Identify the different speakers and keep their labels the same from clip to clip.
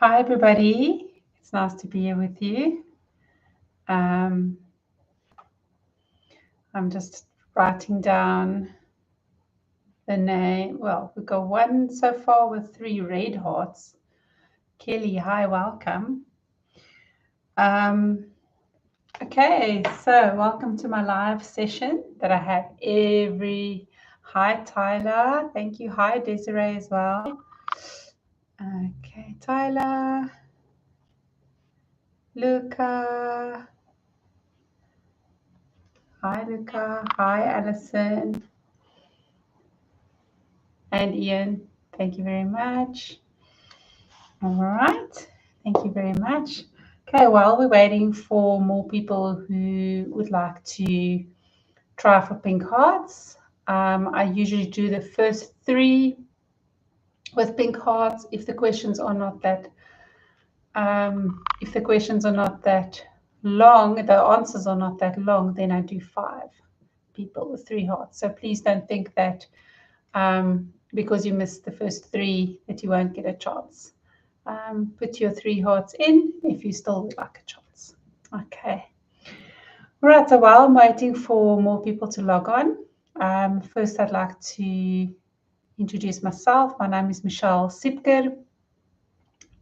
Speaker 1: Hi, everybody. It's nice to be here with you. I'm just writing down the name. Well, we've got one so far with 3 red hearts. Kelly, hi, welcome. Okay, so welcome to my live session that I have every. Hi, Tyler. Thank you. Hi, Desiree as well. Okay, Tyler. Luca. Hi, Luca. Hi, Alison. And Ian, thank you very much. All right, thank you very much. Okay, while we're waiting for more people who would like to try for pink hearts, I usually do the first 3 with pink hearts. If the questions are not that, long, the answers are not that long, then I do 5 people with 3 hearts. So please don't think that because you missed the first 3 that you won't get a chance. Put your 3 hearts in if you still would like a chance. Okay. Right, so while I'm waiting for more people to log on, first I'd like to introduce myself. My name is Michelle Sipker.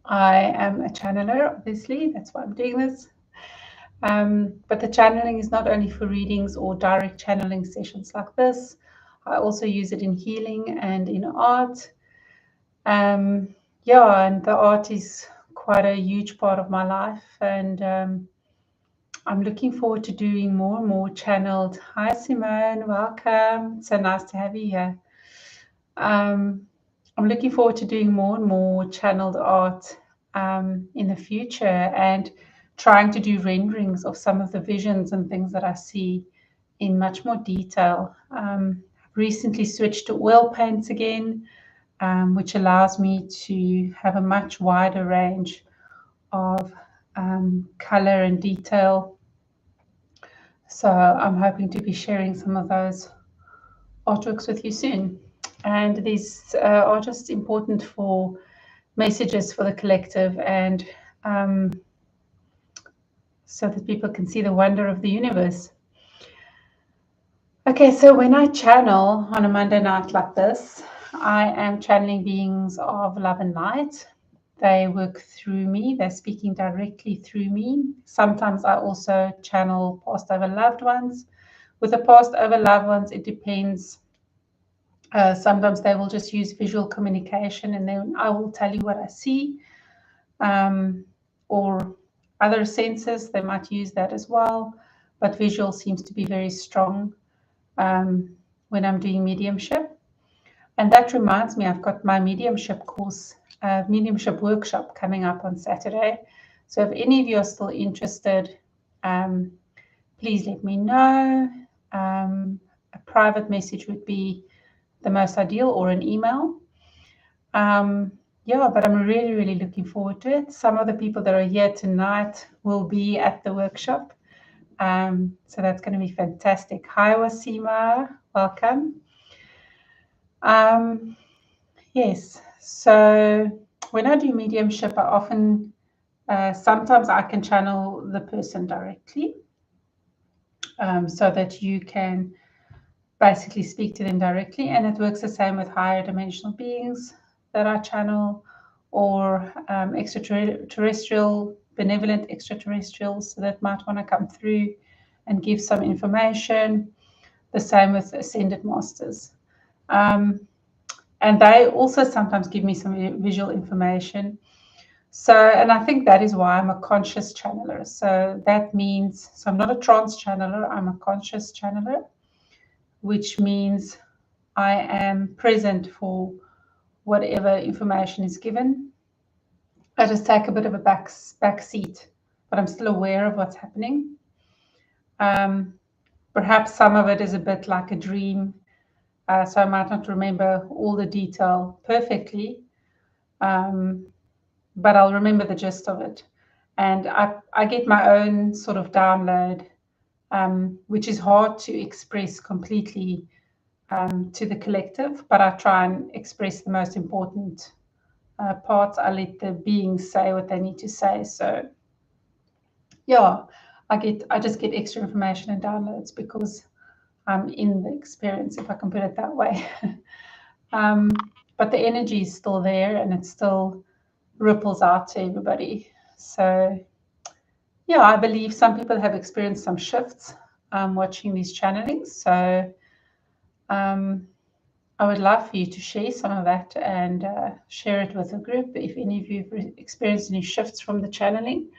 Speaker 1: I am a channeler, obviously, that's why I'm doing this. But the channeling is not only for readings or direct channeling sessions like this. I also use it in healing and in art. Yeah, and the art is quite a huge part of my life, and I'm looking forward to doing more and more channeled. Hi, Simone, welcome. So nice to have you here. I'm looking forward to doing more and more channeled art in the future and trying to do renderings of some of the visions and things that I see in much more detail. I've recently switched to oil paints again, which allows me to have a much wider range of color and detail. So I'm hoping to be sharing some of those artworks with you soon. And these are just important for messages for the collective and so that people can see the wonder of the universe. Okay, so when I channel on a Monday night like this, I am channeling beings of love and light. They work through me. They're speaking directly through me. Sometimes I also channel past over loved ones. With the past over loved ones, it depends. Sometimes they will just use visual communication and then I will tell you what I see. Or other senses, they might use that as well. But visual seems to be very strong when I'm doing mediumship. And that reminds me, I've got my mediumship course, mediumship workshop coming up on Saturday. So if any of you are still interested, please let me know. A private message would be the most ideal, or an email. Yeah, but I'm really, really looking forward to it. Some of the people that are here tonight will be at the workshop. So that's going to be fantastic. Hi, Wasima. Welcome. Yes, so when I do mediumship, I often, sometimes I can channel the person directly so that you can basically speak to them directly. And it works the same with higher dimensional beings that I channel, or extraterrestrial, benevolent extraterrestrials that might want to come through and give some information. The same with ascended masters. And they also sometimes give me some visual information. So, and I think that is why I'm a conscious channeler. So that means, so I'm not a trance channeler, I'm a conscious channeler, which means I am present for whatever information is given. I just take a bit of a back seat, but I'm still aware of what's happening. Perhaps some of it is a bit like a dream, so I might not remember all the detail perfectly, but I'll remember the gist of it. And I get my own sort of download, which is hard to express completely to the collective, but I try and express the most important parts, I let the beings say what they need to say. So yeah, I just get extra information and downloads because I'm in the experience, if I can put it that way. But the energy is still there, and it still ripples out to everybody. So yeah, I believe some people have experienced some shifts watching these channelings. So I would love for you to share some of that and share it with the group. If any of you have experienced any shifts from the channeling,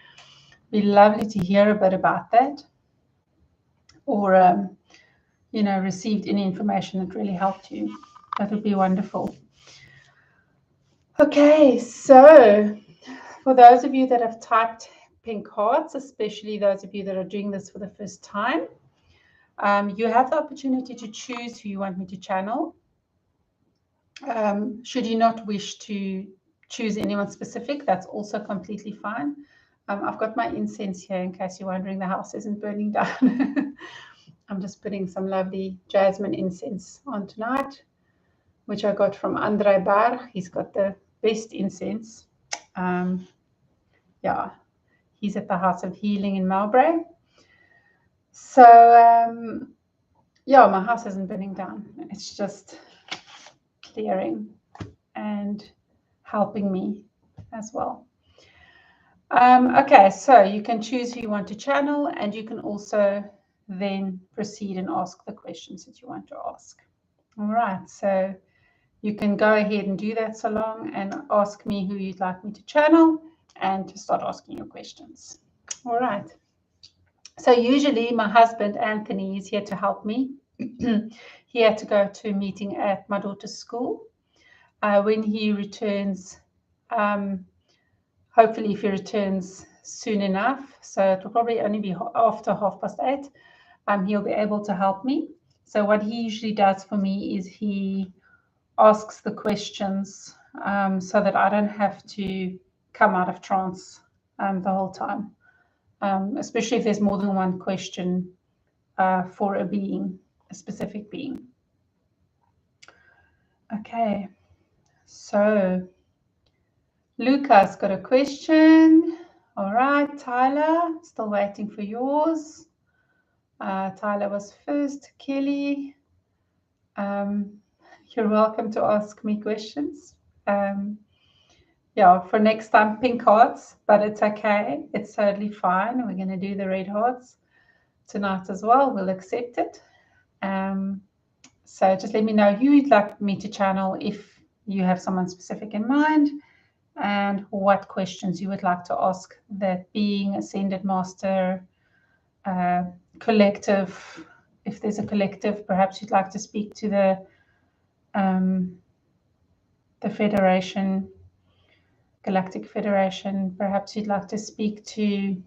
Speaker 1: it'd be lovely to hear a bit about that, or received any information that really helped you. That would be wonderful. Okay, so for those of you that have typed pink hearts, especially those of you that are doing this for the first time, you have the opportunity to choose who you want me to channel. Should you not wish to choose anyone specific, that's also completely fine. I've got my incense here in case you're wondering the house isn't burning down. I'm just putting some lovely jasmine incense on tonight, which I got from Andre Bar. He's got the best incense. Yeah, he's at the House of Healing in Melbourne. So, yeah, my house isn't burning down. It's just clearing and helping me as well. Okay, so you can choose who you want to channel, and you can also then proceed and ask the questions that you want to ask. All right, so you can go ahead and do that so long and ask me who you'd like me to channel and to start asking your questions. All right. So usually my husband, Anthony, is here to help me. He had to go to a meeting at my daughter's school. When he returns, hopefully if he returns soon enough, so it will probably only be after 8:30, he'll be able to help me. So what he usually does for me is he asks the questions so that I don't have to come out of trance the whole time, especially if there's more than one question for a being, a specific being. Okay, so Luca's got a question. All right, Tyler, still waiting for yours. Tyler was first. Kelly, you're welcome to ask me questions. Yeah, for next time, pink hearts, but it's okay. It's totally fine. We're going to do the red hearts tonight as well. We'll accept it. So just let me know who you'd like me to channel if you have someone specific in mind, and what questions you would like to ask that being, ascended master, collective. If there's a collective, perhaps you'd like to speak to the Federation, Galactic Federation. Perhaps you'd like to speak to,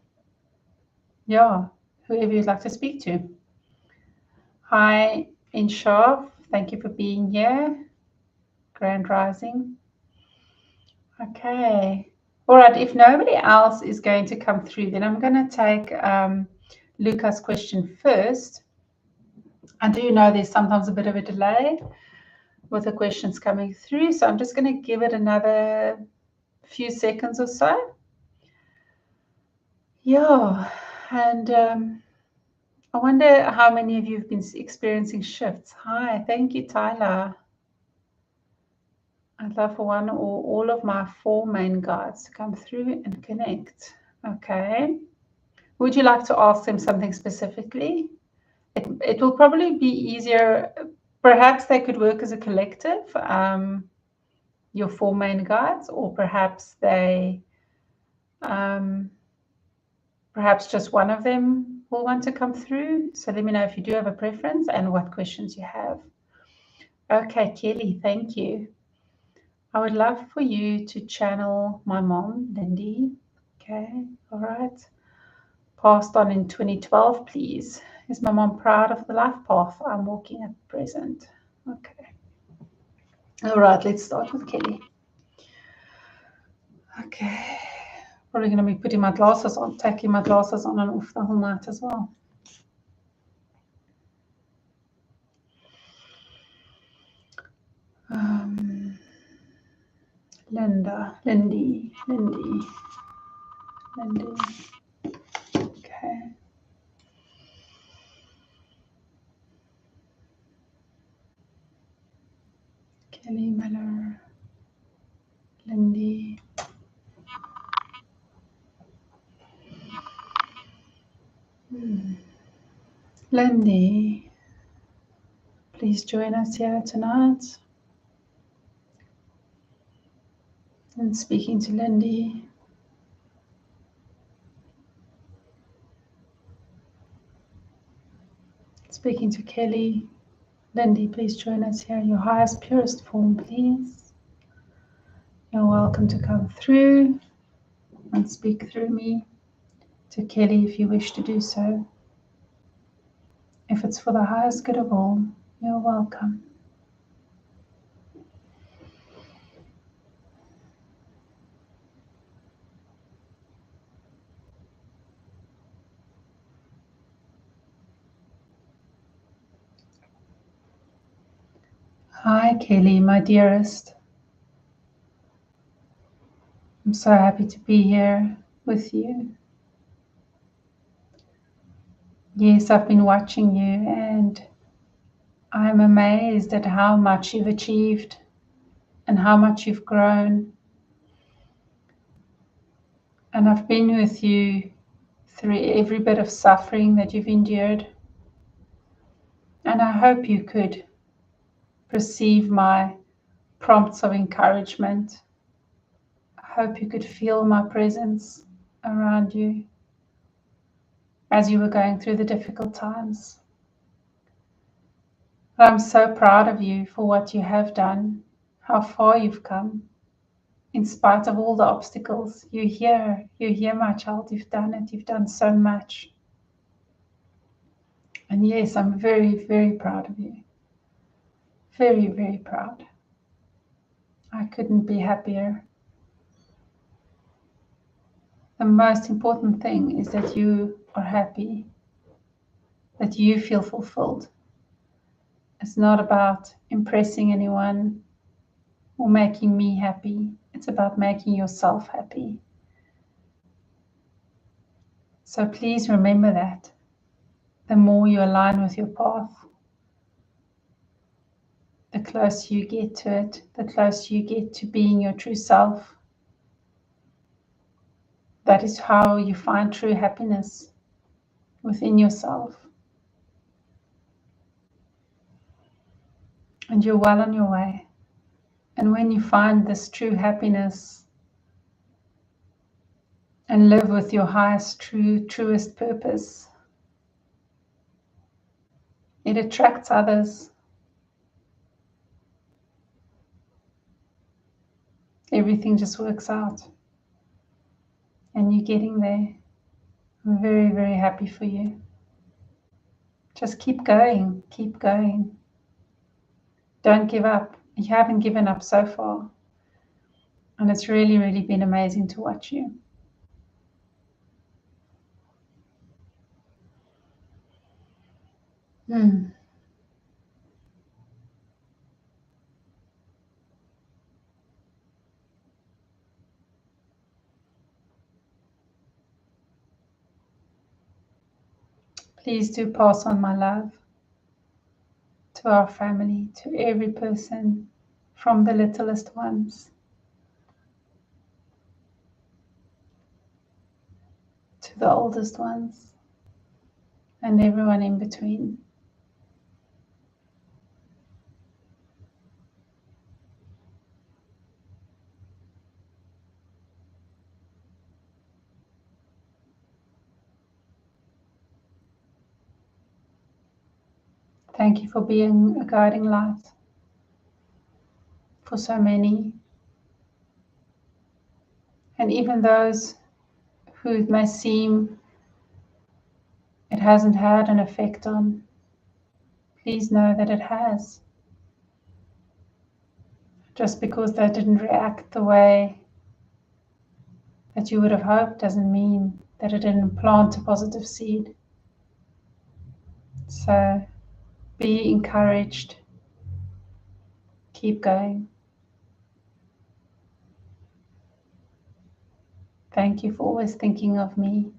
Speaker 1: yeah, whoever you'd like to speak to. Hi, Inshaf. Thank you for being here. Grand Rising. Okay. All right. If nobody else is going to come through, then I'm going to take Luca's question first. I do know there's sometimes a bit of a delay with the questions coming through, so I'm just going to give it another few seconds or so. Yeah, and I wonder how many of you have been experiencing shifts. Hi, thank you, Tyler. I'd love for one or all of my 4 main guides to come through and connect. Okay. Would you like to ask them something specifically? It will probably be easier. Perhaps they could work as a collective, your 4 main guides, or perhaps they, perhaps just one of them will want to come through. So let me know if you do have a preference and what questions you have. Okay, Kelly, thank you. I would love for you to channel my mom, Lindy. Okay, all right. Passed on in 2012, please. Is my mom proud of the life path I'm walking at present? Okay. All right, let's start with Kelly. Okay. Probably going to be putting my glasses on, taking my glasses on and off the whole night as well. Linda, Lindy, Lindy, Lindy. Okay. Kelly Miller, Lindy. Lindy, please join us here tonight. And speaking to Lindy. Speaking to Kelly. Lindy, please join us here. Your highest, purest form, please. You're welcome to come through and speak through me to Kelly if you wish to do so. If it's for the highest good of all, you're welcome. Hi, Kelly, my dearest. I'm so happy to be here with you. Yes, I've been watching you and I'm amazed at how much you've achieved and how much you've grown. And I've been with you through every bit of suffering that you've endured. And I hope you could perceive my prompts of encouragement. I hope you could feel my presence around you as you were going through the difficult times. But I'm so proud of you for what you have done, how far you've come. In spite of all the obstacles, you're here, my child, you've done it, you've done so much. And yes, I'm very, very proud of you. Very, very proud. I couldn't be happier. The most important thing is that you are happy, that you feel fulfilled. It's not about impressing anyone or making me happy. It's about making yourself happy. So please remember that. The more you align with your path, the closer you get to it, the closer you get to being your true self. That is how you find true happiness within yourself. And you're well on your way. And when you find this true happiness and live with your highest, truest purpose, it attracts others. Everything just works out. And you're getting there. I'm very, very happy for you. Just keep going, keep going. Don't give up. You haven't given up so far. And it's really, really been amazing to watch you. Please do pass on my love to our family, to every person, from the littlest ones to the oldest ones, and everyone in between. Thank you for being a guiding light for so many. And even those who it may seem it hasn't had an effect on, please know that it has. Just because they didn't react the way that you would have hoped doesn't mean that it didn't plant a positive seed. So be encouraged. Keep going. Thank you for always thinking of me.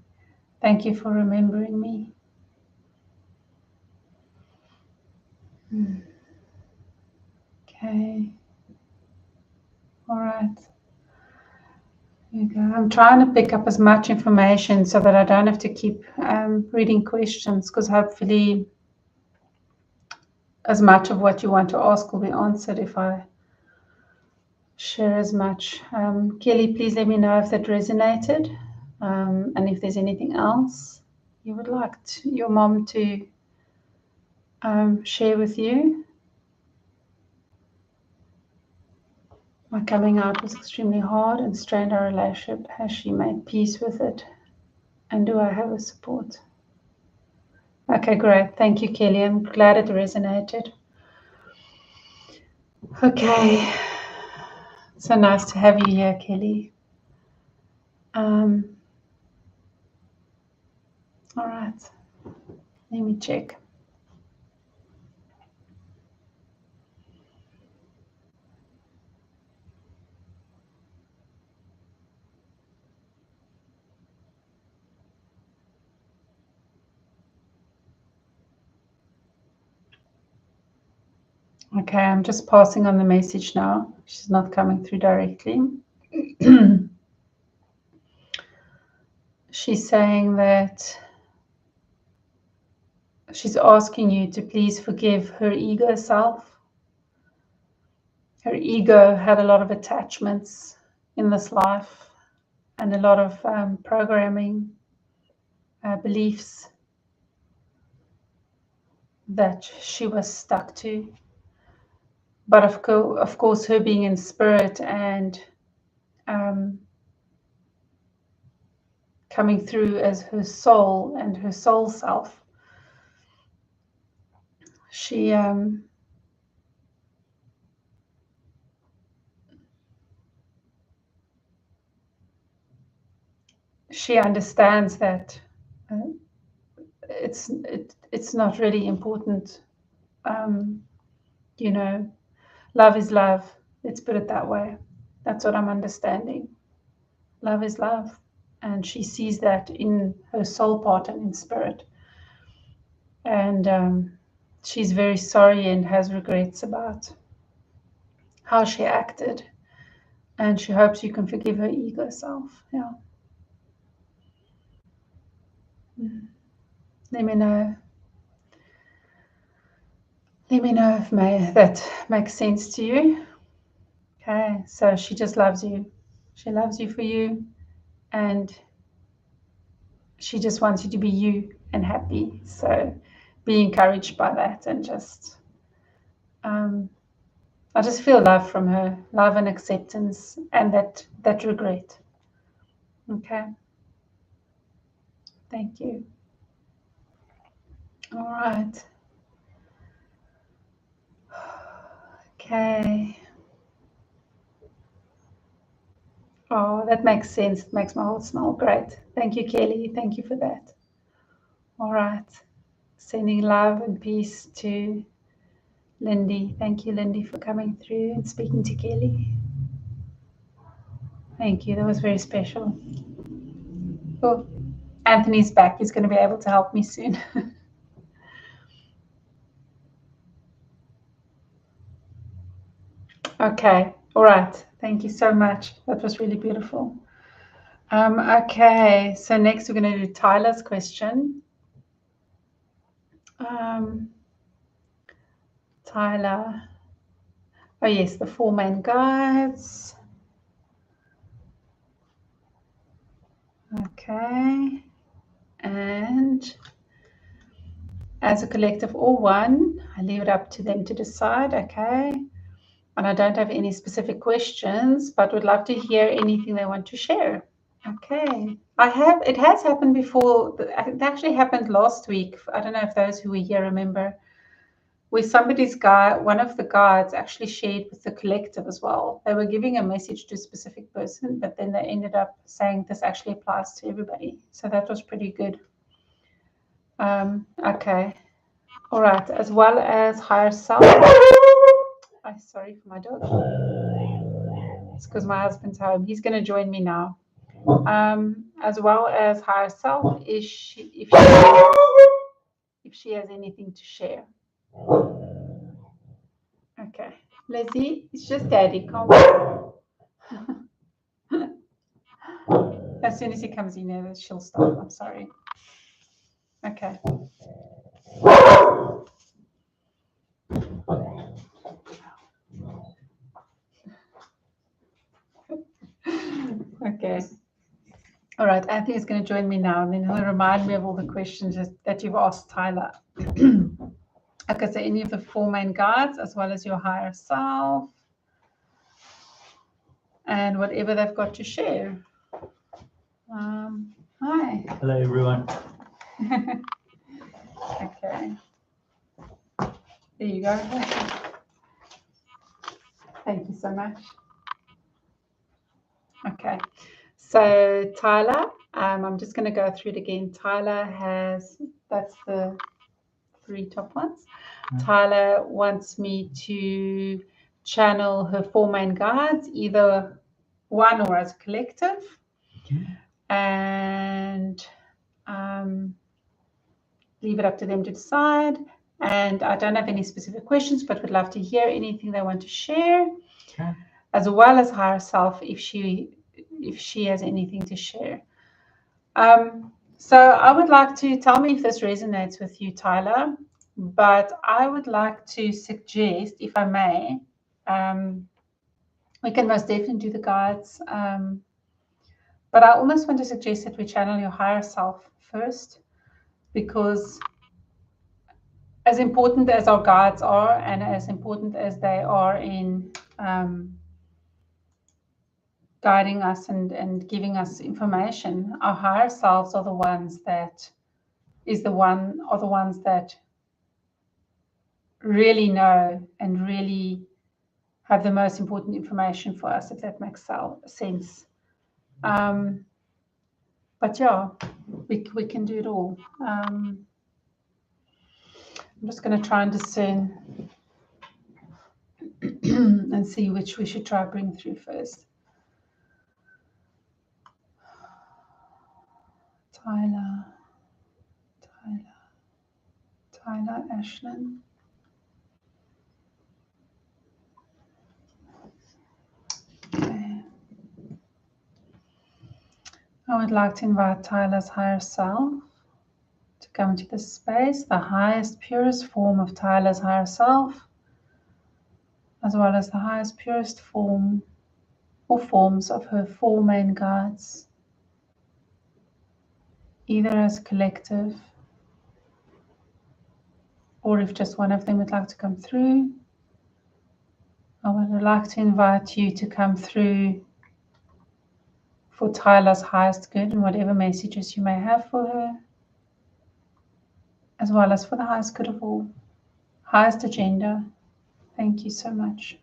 Speaker 1: Thank you for remembering me. Okay. All right. There you go. I'm trying to pick up as much information so that I don't have to keep reading questions, because hopefully as much of what you want to ask will be answered if I share as much. Kelly, please let me know if that resonated, and if there's anything else you would like your mom to share with you. My coming out was extremely hard and strained our relationship. Has she made peace with it? And do I have a support? Okay, great. Thank you, Kelly. I'm glad it resonated. Okay. So nice to have you here, Kelly. All right. Let me check. Okay, I'm just passing on the message now. She's not coming through directly. She's saying that she's asking you to please forgive her ego self. Her ego had a lot of attachments in this life and a lot of programming, beliefs that she was stuck to. But of course, her being in spirit and coming through as her soul and her soul self, she understands that it's not really important. You know, love is love. Let's put it that way. That's what I'm understanding. Love is love. And she sees that in her soul part and in spirit. And she's very sorry and has regrets about how she acted. And she hopes you can forgive her ego self. Yeah. Let me know. Let me know if that makes sense to you. Okay, so she just loves you. She loves you for you, and she just wants you to be you and happy. So be encouraged by that, and just I just feel love from her, love and acceptance, and that regret. Okay. Thank you. All right. Okay. Oh, that makes sense. It makes my heart smile. Great. Thank you, Kelly. Thank you for that. All right. Sending love and peace to Lindy. Thank you, Lindy, for coming through and speaking to Kelly. Thank you. That was very special. Oh, Anthony's back. He's going to be able to help me soon. Okay. All right. Thank you so much. That was really beautiful. Okay. So next we're going to do Tyler's question. Tyler. Oh, yes, the four main guides. Okay. And as a collective or one, I leave it up to them to decide. Okay. And I don't have any specific questions, but would love to hear anything they want to share. Okay. It has happened before. It actually happened last week. I don't know if those who were here remember, where one of the guides actually shared with the collective as well. They were giving a message to a specific person, but then they ended up saying this actually applies to everybody. So that was pretty good. Okay. All right. As well as higher self. I'm sorry for my dog. It's because my husband's home. He's going to join me now. as well as higher self, if she has anything to share. Okay, Lizzie, it's just Daddy. Calm down. As soon as he comes in, she'll stop. I'm sorry. Okay. Okay. All right. Anthony is going to join me now, and then he'll remind me of all the questions that you've asked Tyler. Okay, so any of the four main guides, as well as your higher self, and whatever they've got to share. Hi.
Speaker 2: Hello, everyone.
Speaker 1: Okay. There you go. Thank you so much. Okay. So Tyler, I'm just going to go through it again. Tyler has, that's the 3 top ones. Tyler wants me to channel her 4 main guides, either one or as a collective. And leave it up to them to decide. And I don't have any specific questions, but would love to hear anything they want to share, as well as higher self if she has anything to share. So I would like to tell me if this resonates with you, Tyler. But I would like to suggest, if I may, we can most definitely do the guides. But I almost want to suggest that we channel your higher self first, because as important as our guides are, and as important as they are in guiding us and giving us information, our higher selves are the ones that really know and really have the most important information for us, if that makes sense. But yeah, we can do it all. I'm just going to try and discern and see which we should try bring through first. Tyler, Ashlyn. Okay. I would like to invite Tyler's higher self to come into this space, the highest, purest form of Tyler's higher self, as well as the highest, purest form or forms of her 4 main guides, either as a collective, or if just one of them would like to come through. I would like to invite you to come through for Tyler's highest good and whatever messages you may have for her, as well as for the highest good of all, highest agenda. Thank you so much.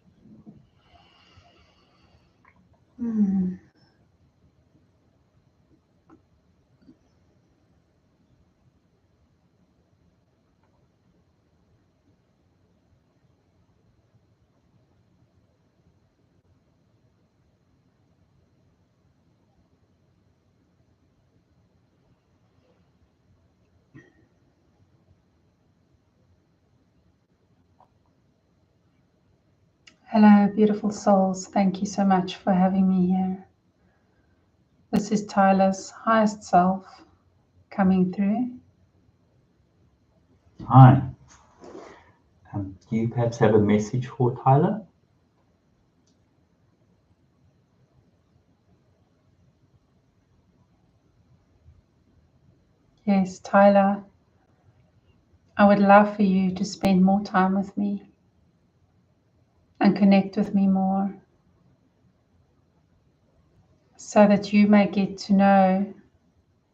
Speaker 1: Hello, beautiful souls. Thank you so much for having me here. This is Tyler's highest self coming through.
Speaker 2: Hi. Do you perhaps have a message for Tyler?
Speaker 1: Yes, Tyler, I would love for you to spend more time with me and connect with me more, so that you may get to know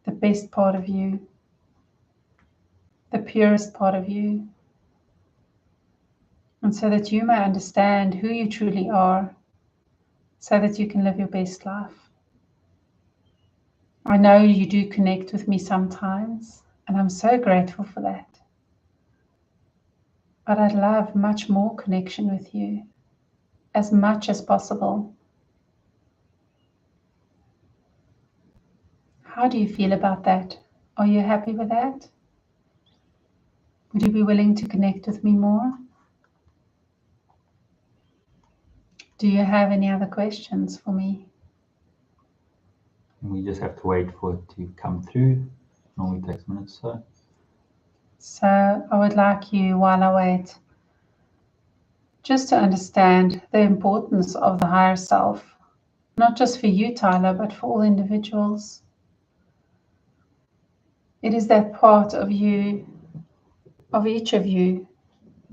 Speaker 1: the best part of you, the purest part of you, and so that you may understand who you truly are, so that you can live your best life. I know you do connect with me sometimes, and I'm so grateful for that. But I'd love much more connection with you, as much as possible. How do you feel about that? Are you happy with that? Would you be willing to connect with me more? Do you have any other questions for me?
Speaker 2: We just have to wait for it to come through. Normally takes a minute or so.
Speaker 1: So I would like you, while I wait, just to understand the importance of the higher self, not just for you, Tyler, but for all individuals. It is that part of you, of each of you,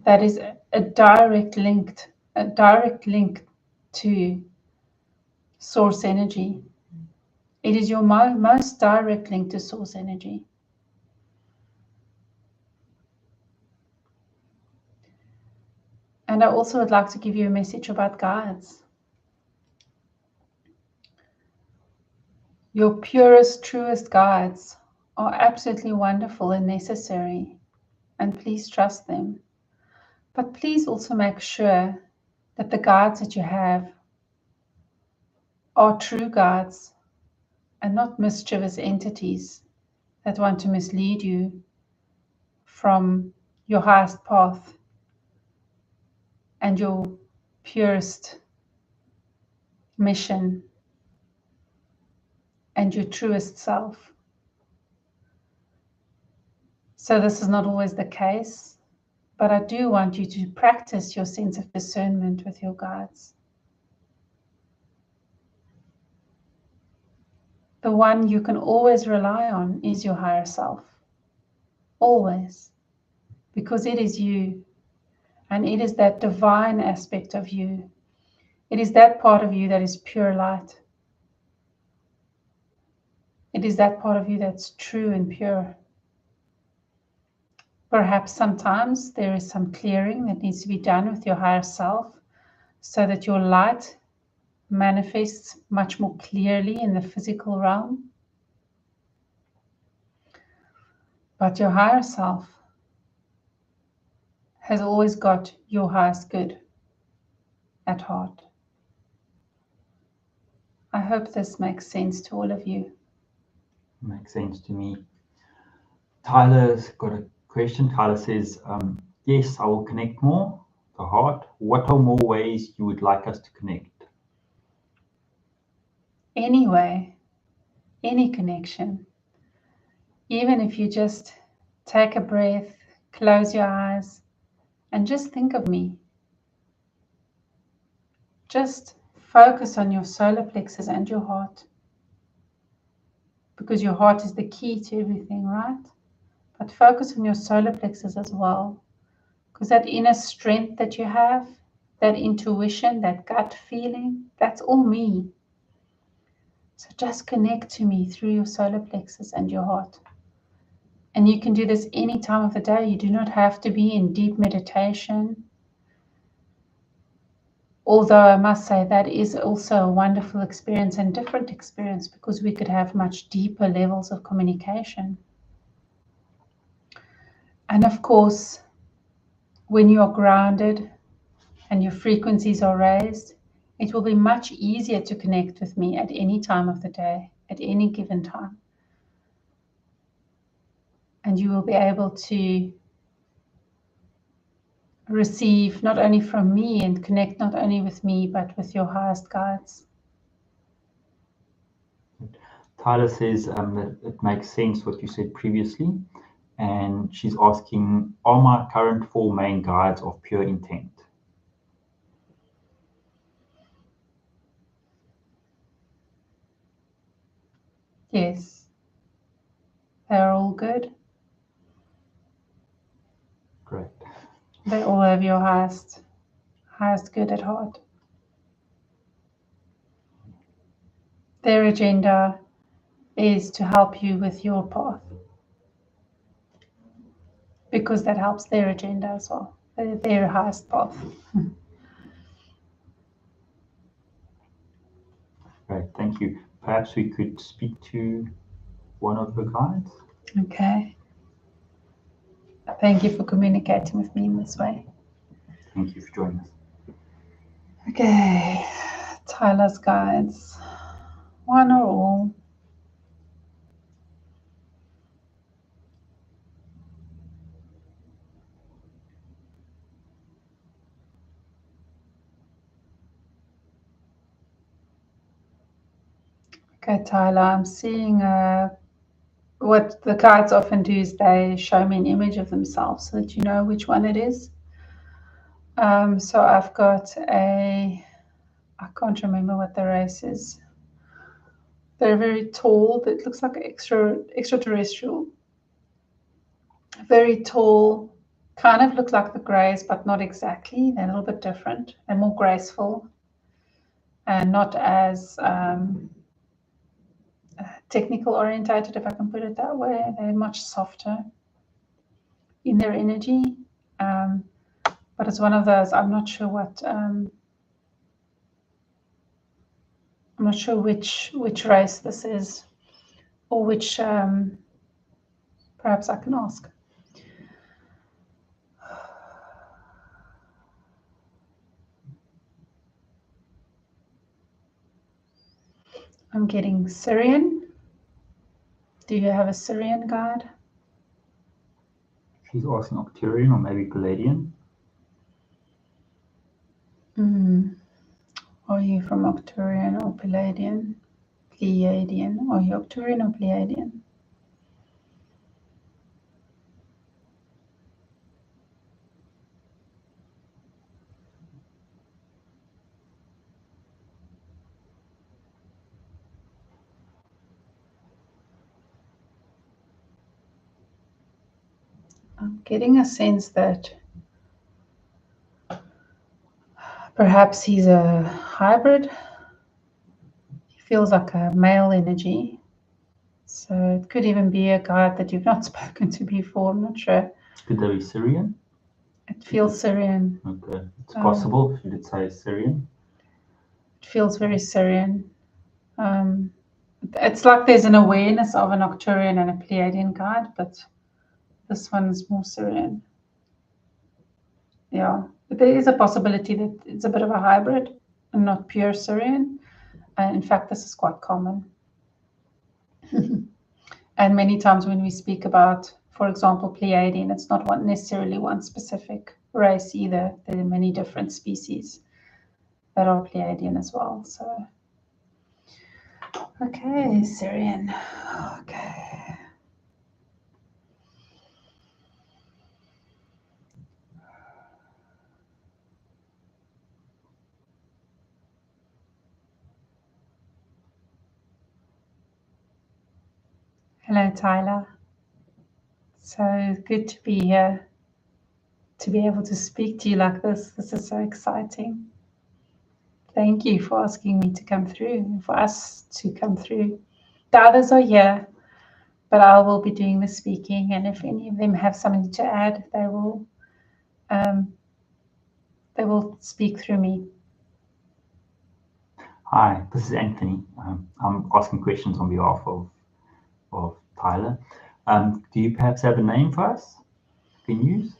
Speaker 1: that is a direct link to source energy. It is your most direct link to source energy. And I also would like to give you a message about guides. Your purest, truest guides are absolutely wonderful and necessary, and please trust them. But please also make sure that the guides that you have are true guides and not mischievous entities that want to mislead you from your highest path and your purest mission and your truest self. So this is not always the case, but I do want you to practice your sense of discernment with your guides. The one you can always rely on is your higher self. Always. Because it is you. And it is that divine aspect of you. It is that part of you that is pure light. It is that part of you that's true and pure. Perhaps sometimes there is some clearing that needs to be done with your higher self so that your light manifests much more clearly in the physical realm. But your higher self has always got your highest good at heart. I hope this makes sense to all of you.
Speaker 2: Makes sense to me. Tyler's got a question. Tyler says, yes, I will connect more. The heart. What are more ways you would like us to connect?
Speaker 1: Anyway, any connection. Even if you just take a breath, close your eyes, and just think of me. Just focus on your solar plexus and your heart. Because your heart is the key to everything, right? But focus on your solar plexus as well. Because that inner strength that you have, that intuition, that gut feeling, that's all me. So just connect to me through your solar plexus and your heart. And you can do this any time of the day. You do not have to be in deep meditation. Although I must say that is also a wonderful experience and different experience because we could have much deeper levels of communication. And of course, when you are grounded and your frequencies are raised, it will be much easier to connect with me at any time of the day, at any given time. And you will be able to receive not only from me and connect not only with me, but with your highest guides.
Speaker 2: Tyler says that it makes sense what you said previously. And she's asking, are my current 4 main guides of pure intent?
Speaker 1: Yes. They're all good.
Speaker 2: Great.
Speaker 1: They all have your highest good at heart. Their agenda is to help you with your path. Because that helps their agenda as well. Their highest path.
Speaker 2: Great, thank you. Perhaps we could speak to one of the guides.
Speaker 1: Okay. Thank you for communicating with me in this way.
Speaker 2: Thank you for joining us.
Speaker 1: Okay. Tyler's guides. One or all. Okay, Tyler, I'm seeing what the guides often do is they show me an image of themselves so that you know which one it is. So I've got I can't remember what the race is. They're very tall. It looks like extraterrestrial. Very tall, kind of look like the Greys, but not exactly. They're a little bit different. They're more graceful and not as technical orientated, if I can put it that way. They're much softer in their energy. But it's one of those, I'm not sure what, I'm not sure which race this is, or which, perhaps I can ask. I'm getting Sirian. Do you have a Sirian guide?
Speaker 2: She's asking Octurian or maybe Pleiadian.
Speaker 1: Are you from Octurian or Pleiadian? Pleiadian. Are you Octurian or Pleiadian? I'm getting a sense that perhaps he's a hybrid. He feels like a male energy. So it could even be a guide that you've not spoken to before. I'm not sure.
Speaker 2: Could that be Sirian?
Speaker 1: It feels Sirian.
Speaker 2: Okay, it's possible if you did say Sirian.
Speaker 1: It feels very Sirian. It's like there's an awareness of an Octurian and a Pleiadian guide, but this one's more Sirian. Yeah, but there is a possibility that it's a bit of a hybrid and not pure Sirian. In fact, this is quite common. And many times when we speak about, for example, Pleiadian, it's not necessarily one specific race either. There are many different species that are Pleiadian as well. So, okay, Sirian. Okay. Hello, Tyler. So good to be here, to be able to speak to you like this. This is so exciting. Thank you for asking me to come through, for us to come through. The others are here, but I will be doing the speaking, and if any of them have something to add, they will speak through me.
Speaker 2: Hi, this is Anthony. I'm asking questions on behalf of Tyler. Do you perhaps have a name for us you can use?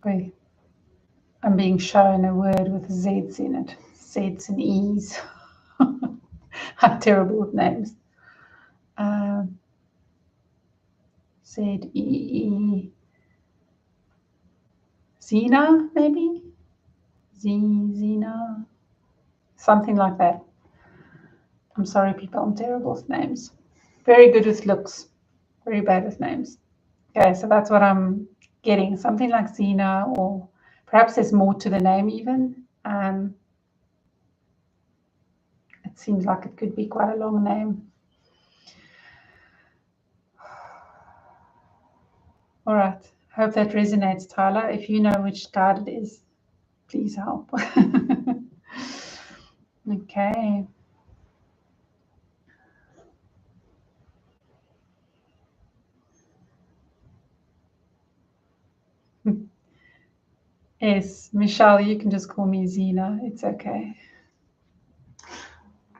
Speaker 1: Wait, I'm being shown a word with Z's in it. Z's and E's. I'm terrible with names. Z-E-E. Zena, maybe? Zena. Something like that. I'm sorry, people. I'm terrible with names. Very good with looks. Very bad with names. Okay, so that's what I'm getting. Something like Zena, or perhaps there's more to the name even. It seems like it could be quite a long name. All right. Hope that resonates, Tyler. If you know which guide it is, please help. Okay. Yes, Michelle, you can just call me Zena. It's okay.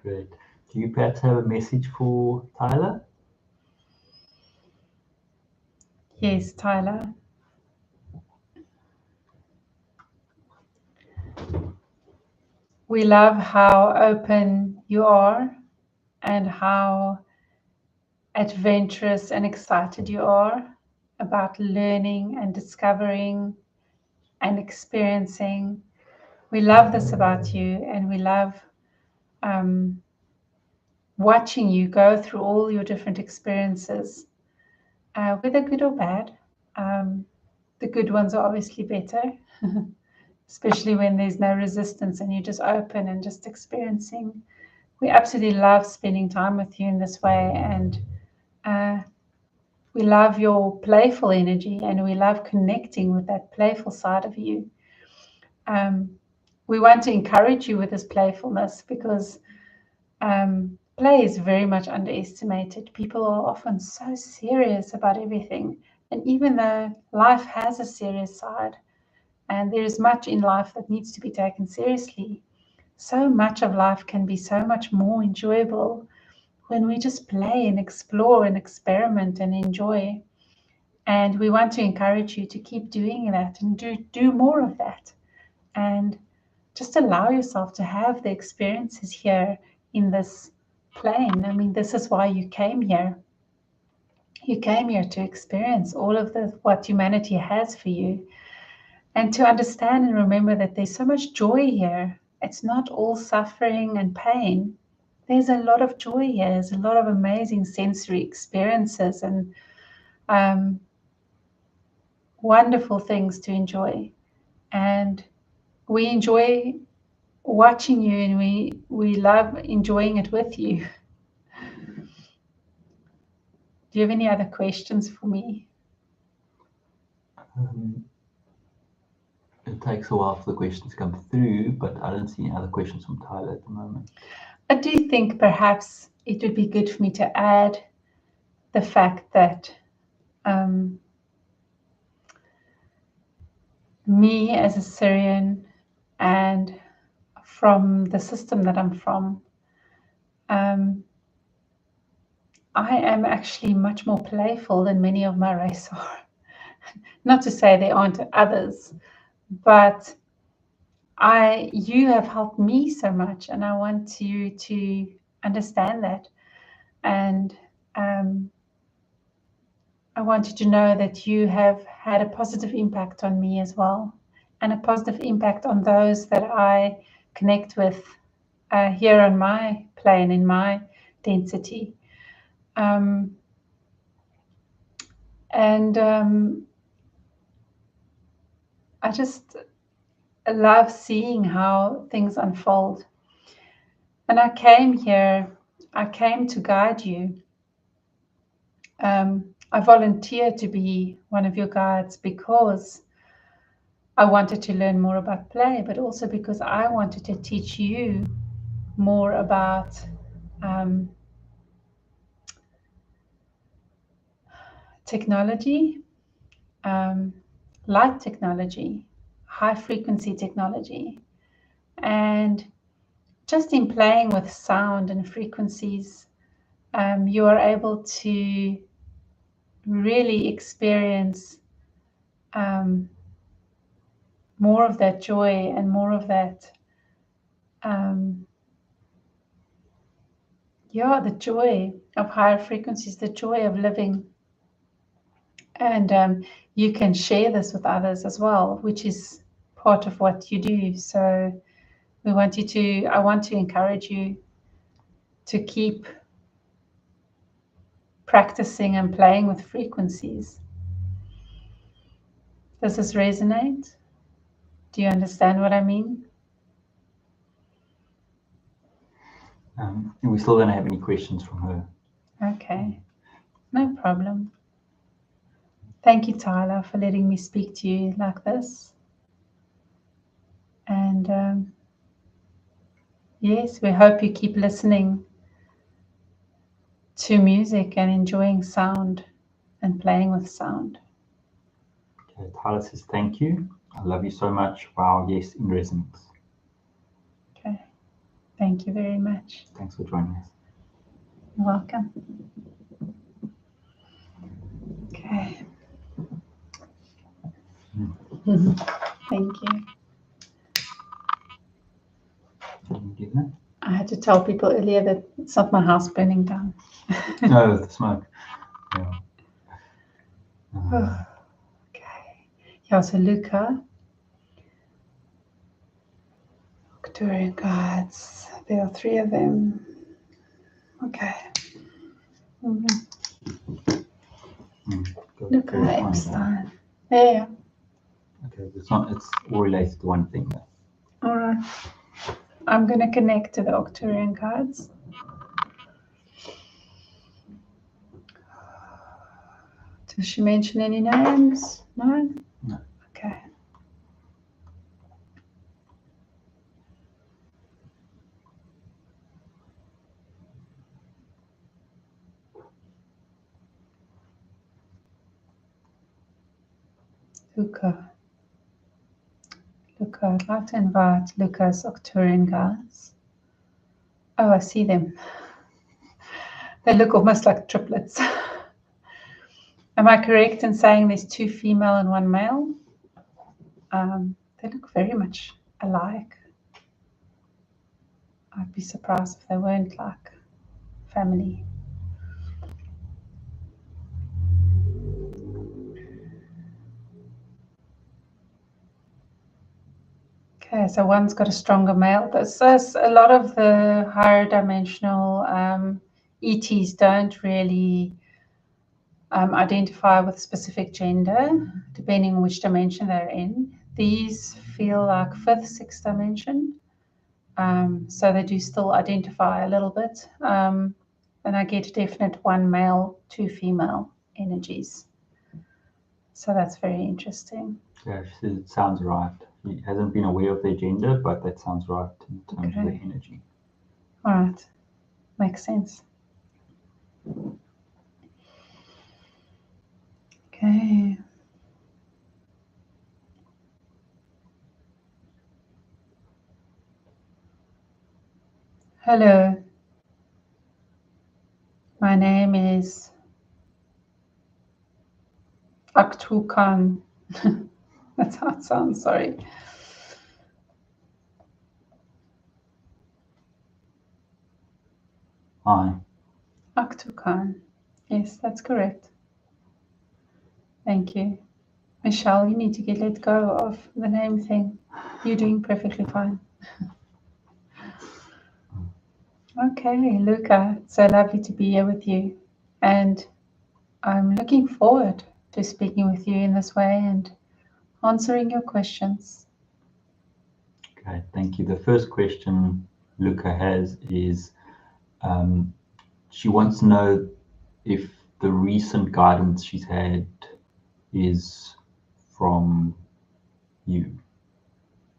Speaker 2: Great. Do you perhaps have a message for Tyler?
Speaker 1: Yes, Tyler. We love how open you are and how adventurous and excited you are about learning and discovering and experiencing We love this about you, and we love watching you go through all your different experiences, whether good or bad. The good ones are obviously better, especially when there's no resistance and you're just open and just experiencing. We absolutely love spending time with you in this way, and we love your playful energy, and we love connecting with that playful side of you. We want to encourage you with this playfulness, because play is very much underestimated. People are often so serious about everything, and even though life has a serious side, and there is much in life that needs to be taken seriously, so much of life can be so much more enjoyable when we just play and explore and experiment and enjoy. And we want to encourage you to keep doing that and do more of that. And just allow yourself to have the experiences here in this plane. I mean, this is why you came here. You came here to experience all of what humanity has for you, and to understand and remember that there's so much joy here. It's not all suffering and pain. There's a lot of joy here. There's a lot of amazing sensory experiences and wonderful things to enjoy. And we enjoy watching you, and we love enjoying it with you. Do you have any other questions for me?
Speaker 2: It takes a while for the questions to come through, but I don't see any other questions from Tyler at the moment.
Speaker 1: I do think perhaps it would be good for me to add the fact that me as a Sirian, and from the system that I'm from, I am actually much more playful than many of my race are. Not to say there aren't others, but you have helped me so much, and I want you to understand that. And I want you to know that you have had a positive impact on me as well, and a positive impact on those that I connect with here on my plane, in my density. I just love seeing how things unfold. And I came here, I came to guide you. I volunteered to be one of your guides because I wanted to learn more about play, but also because I wanted to teach you more about technology, light technology, high frequency technology. And just in playing with sound and frequencies, you are able to really experience more of that joy and more of that, the joy of higher frequencies, the joy of living. And you can share this with others as well, which is part of what you do. So I want to encourage you to keep practicing and playing with frequencies. Does this resonate? Do you understand what I mean?
Speaker 2: We still don't have any questions from her.
Speaker 1: Okay, no problem. Thank you, Tyler, for letting me speak to you like this. And yes, we hope you keep listening to music and enjoying sound and playing with sound.
Speaker 2: Okay, Tyler says thank you. I love you so much. Wow, yes, in resonance.
Speaker 1: Okay, thank you very much.
Speaker 2: Thanks for joining us.
Speaker 1: You're welcome. Okay. Thank you.
Speaker 2: Can you do that?
Speaker 1: I had to tell people earlier that it's not my house burning down.
Speaker 2: No, the smoke. Yeah.
Speaker 1: Okay. Yeah, so Luca, Arcturian guides. There are 3 of them. Okay. Look at Epstein. Yeah.
Speaker 2: Okay, it's not. It's all related to one thing.
Speaker 1: All right. I'm going to connect to the Arcturian guides. Does she mention any names? No?
Speaker 2: No.
Speaker 1: Okay. Luca. I'd like to invite Luca's Arcturian guides. Oh, I see them. They look almost like triplets. Am I correct in saying there's 2 female and 1 male? They look very much alike. I'd be surprised if they weren't like family. Okay, so one's got a stronger male. This is a lot of the higher dimensional ETs don't really identify with specific gender, depending on which dimension they're in. These feel like 5th, 6th dimension. So they do still identify a little bit. And I get definite 1 male, 2 female energies. So that's very interesting.
Speaker 2: Yeah, she says it sounds right. She hasn't been aware of their gender, but that sounds right in terms of the energy.
Speaker 1: All right. Makes sense. Okay. Hello. My name is Aktukan. That's how it sounds, sorry.
Speaker 2: Hi.
Speaker 1: Aktukan. Yes, that's correct. Thank you. Michelle, you need to get let go of the name thing. You're doing perfectly fine. Okay, Luca, it's so lovely to be here with you. And I'm looking forward to speaking with you in this way and answering your questions.
Speaker 2: Okay, thank you. The first question Luca has is she wants to know if the recent guidance she's had is from you,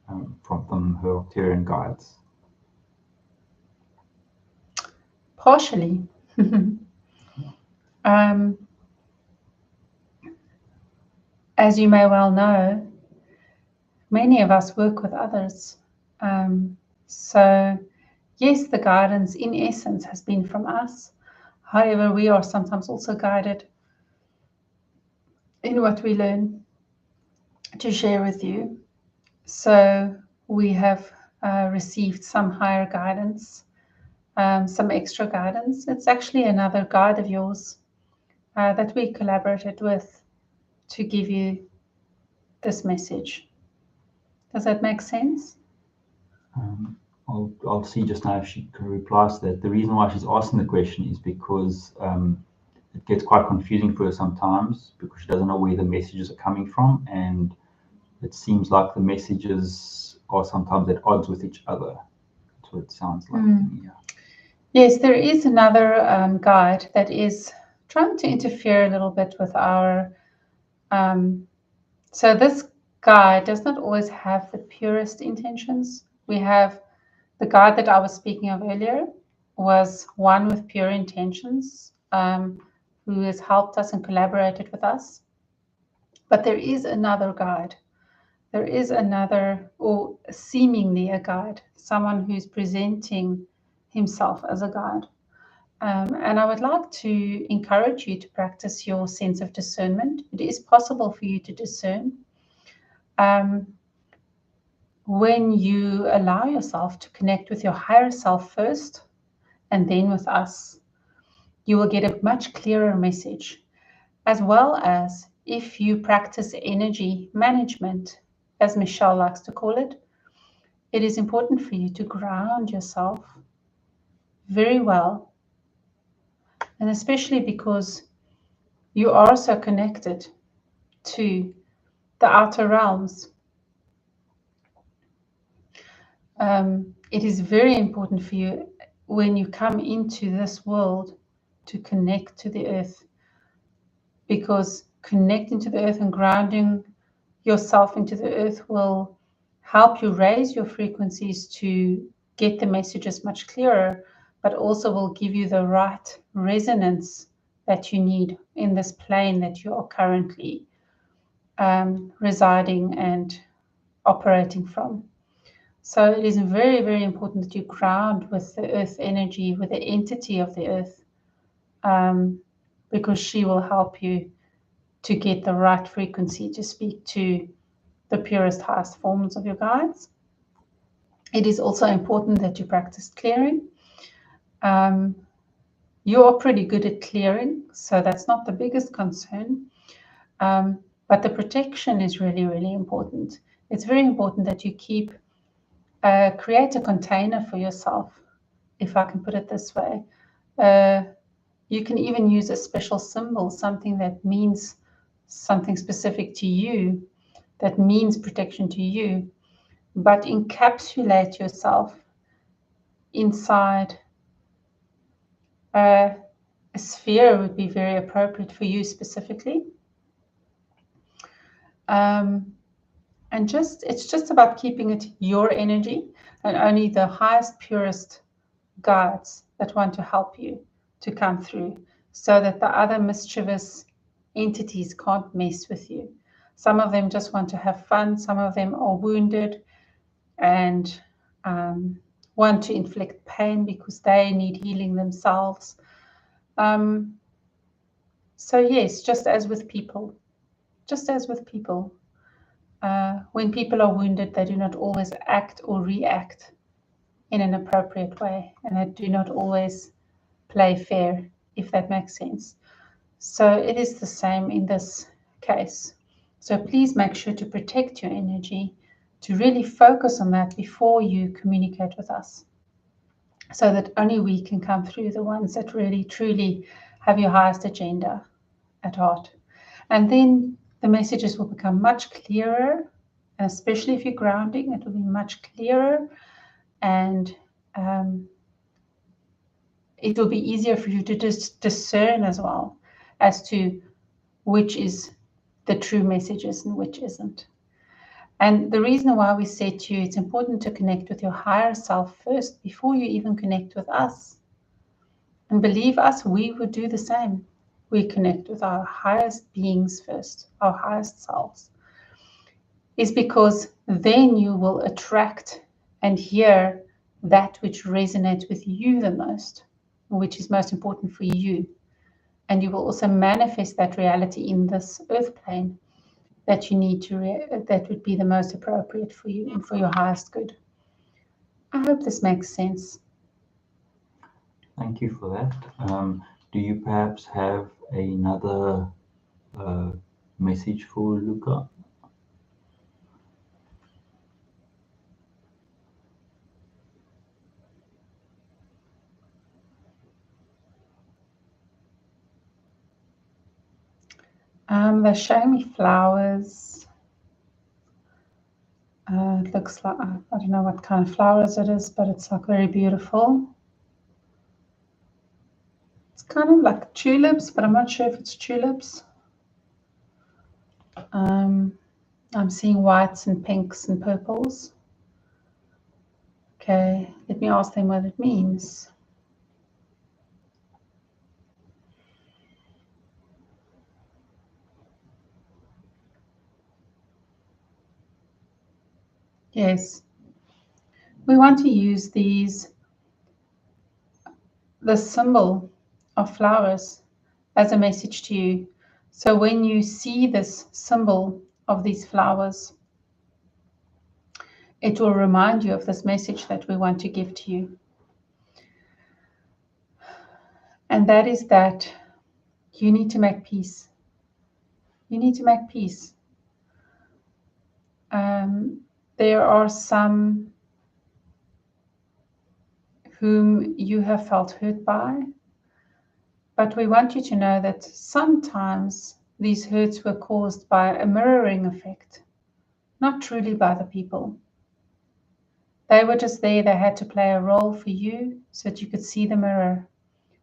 Speaker 2: from her Arcturian guides.
Speaker 1: Partially. As you may well know, many of us work with others. So yes, the guidance in essence has been from us. However, we are sometimes also guided in what we learn to share with you. So we have received some higher guidance, some extra guidance. It's actually another guide of yours that we collaborated with to give you this message. Does that make sense?
Speaker 2: I'll see just now if she can reply to that. The reason why she's asking the question is because it gets quite confusing for her sometimes because she doesn't know where the messages are coming from, and it seems like the messages are sometimes at odds with each other. That's what it sounds like. Yeah.
Speaker 1: Yes, there is another guide that is trying to interfere a little bit with our. So this guide does not always have the purest intentions. We have the guide that I was speaking of earlier was one with pure intentions, who has helped us and collaborated with us. But there is another guide. There is another, or seemingly a guide, someone who's presenting himself as a guide. And I would like to encourage you to practice your sense of discernment. It is possible for you to discern when you allow yourself to connect with your higher self first and then with us. You will get a much clearer message, as well as if you practice energy management, as Michelle likes to call it. it is important for you to ground yourself very well, and especially because you are so connected to the outer realms. It is very important for you when you come into this world to connect to the earth, because connecting to the earth and grounding yourself into the earth will help you raise your frequencies to get the messages much clearer, but also will give you the right resonance that you need in this plane that you are currently residing and operating from. So it is very, very important that you ground with the earth energy, with the entity of the earth, because she will help you to get the right frequency to speak to the purest, highest forms of your guides. It is also important that you practice clearing. You are pretty good at clearing, so that's not the biggest concern. But the protection is really, really important. It's very important that you create a container for yourself, if I can put it this way. You can even use a special symbol, something that means something specific to you, that means protection to you, but encapsulate yourself inside a sphere would be very appropriate for you specifically. And it's just about keeping it your energy, and only the highest, purest guides that want to help you to come through, so that the other mischievous entities can't mess with you. Some of them just want to have fun. Some of them are wounded and want to inflict pain because they need healing themselves. So yes, just as with people, when people are wounded, they do not always act or react in an appropriate way, and they do not always play fair, if that makes sense. So it is the same in this case. So please make sure to protect your energy, to really focus on that before you communicate with us, so that only we can come through, the ones that really truly have your highest agenda at heart. And then the messages will become much clearer, and especially if you're grounding, it will be much clearer, and it will be easier for you to discern as well as to which is the true messages and which isn't. And the reason why we said to you it's important to connect with your higher self first before you even connect with us. And believe us, we would do the same. We connect with our highest beings first, our highest selves, is because then you will attract and hear that which resonates with you the most, which is most important for you. And you will also manifest that reality in this earth plane that you need to, that would be the most appropriate for you and for your highest good. I hope this makes sense.
Speaker 2: Thank you for that. Do you perhaps have another message for Luca?
Speaker 1: They're showing me flowers. It looks like, I don't know what kind of flowers it is, but it's like very beautiful. It's kind of like tulips, but I'm not sure if it's tulips. I'm seeing whites and pinks and purples. Okay, let me ask them what it means. Yes, we want to use the symbol of flowers as a message to you. So when you see this symbol of these flowers, it will remind you of this message that we want to give to you. And that is that you need to make peace. You need to make peace. There are some whom you have felt hurt by. But we want you to know that sometimes these hurts were caused by a mirroring effect, not truly by the people. They were just there. They had to play a role for you so that you could see the mirror,